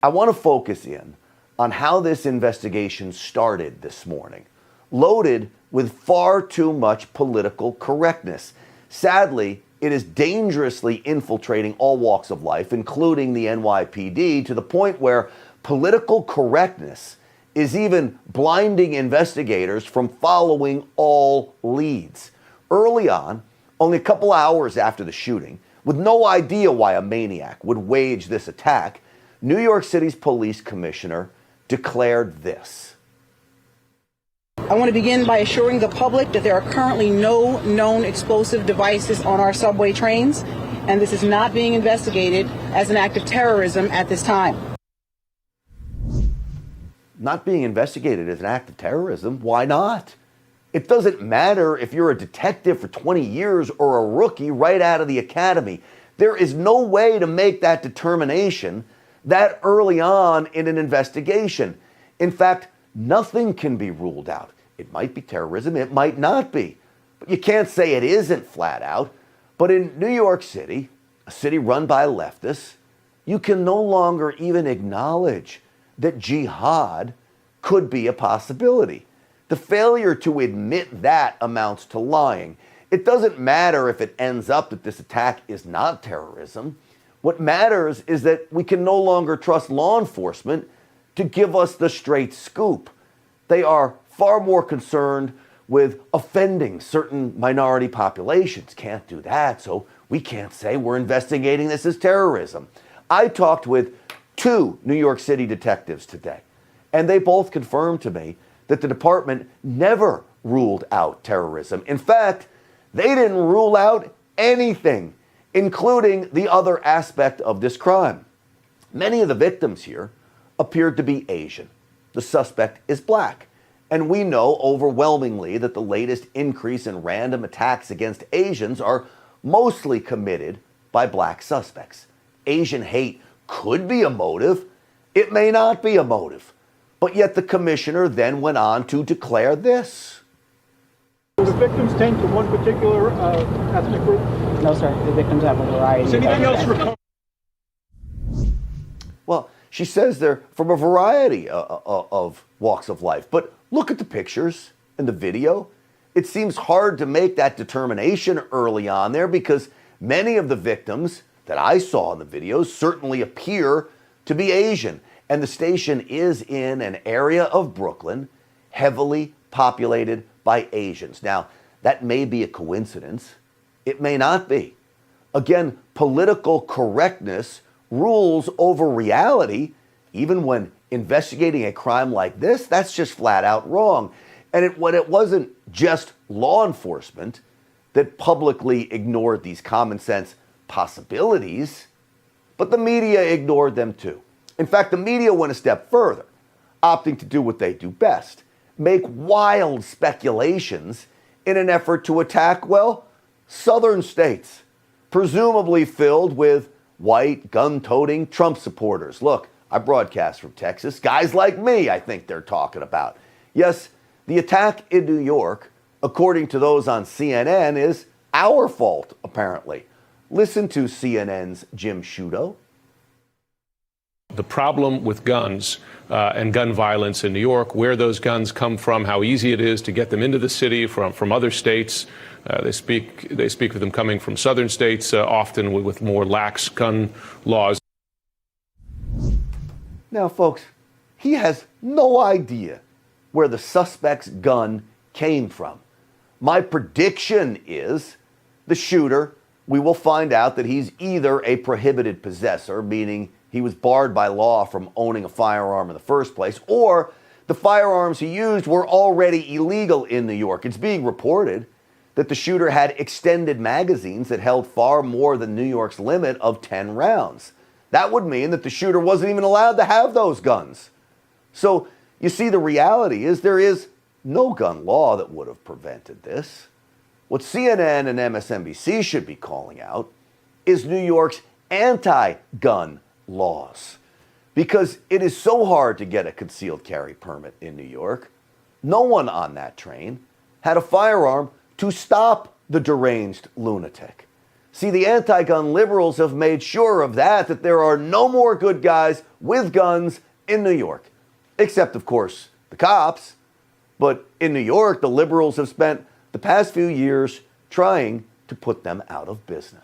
I want to focus in on how this investigation started this morning, loaded with far too much political correctness. Sadly, it is dangerously infiltrating all walks of life, including the NYPD, to the point where political correctness is even blinding investigators from following all leads. Early on, only a couple hours after the shooting, with no idea why a maniac would wage this attack, New York City's police commissioner declared this. I want to begin by assuring the public that there are currently no known explosive devices on our subway trains, and this is not being investigated as an act of terrorism at this time. Not being investigated as an act of terrorism? Why not? It doesn't matter if you're a detective for 20 years or a rookie right out of the academy. There is no way to make that determination that early on in an investigation. In fact, nothing can be ruled out. It might be terrorism, it might not be. But you can't say it isn't flat out. But in New York City, a city run by leftists, you can no longer even acknowledge that jihad could be a possibility. The failure to admit that amounts to lying. It doesn't matter if it ends up that this attack is not terrorism. What matters is that we can no longer trust law enforcement to give us the straight scoop. They are far more concerned with offending certain minority populations. Can't do that, so we can't say we're investigating this as terrorism. I talked with 2 New York City detectives today, and they both confirmed to me that the department never ruled out terrorism. In fact, they didn't rule out anything, including the other aspect of this crime. Many of the victims here appeared to be Asian. The suspect is black. And we know overwhelmingly that the latest increase in random attacks against Asians are mostly committed by black suspects. Asian hate could be a motive. It may not be a motive. But yet the commissioner then went on to declare this. Do the victims tend to one particular ethnic group? No, sir. The victims have a variety. Is anything else recovered? Well, she says they're from a variety of walks of life. But look at the pictures and the video. It seems hard to make that determination early on there because many of the victims that I saw in the videos certainly appear to be Asian. And the station is in an area of Brooklyn heavily populated by Asians. Now, that may be a coincidence. It may not be. Again, political correctness rules over reality, even when investigating a crime like this. That's just flat out wrong. And it wasn't just law enforcement that publicly ignored these common sense possibilities, but the media ignored them too. In fact, the media went a step further, opting to do what they do best, make wild speculations in an effort to attack, well, southern states, presumably filled with white, gun-toting Trump supporters. Look, I broadcast from Texas. Guys like me, I think they're talking about. Yes, the attack in New York, according to those on CNN, is our fault, apparently. Listen to CNN's Jim Sciutto. The problem with guns and gun violence in New York, where those guns come from, how easy it is to get them into the city from other states. They speak of them coming from southern states, often with more lax gun laws. Now, folks, he has no idea where the suspect's gun came from. My prediction is the shooter, we will find out that he's either a prohibited possessor, meaning he was barred by law from owning a firearm in the first place, or the firearms he used were already illegal in New York. It's being reported that the shooter had extended magazines that held far more than New York's limit of 10 rounds. That would mean that the shooter wasn't even allowed to have those guns. So, you see, the reality is there is no gun law that would have prevented this. What CNN and MSNBC should be calling out is New York's anti-gun laws. Because it is so hard to get a concealed carry permit in New York. No one on that train had a firearm to stop the deranged lunatic. See, the anti-gun liberals have made sure of that there are no more good guys with guns in New York. Except, of course, the cops. But in New York, the liberals have spent the past few years trying to put them out of business.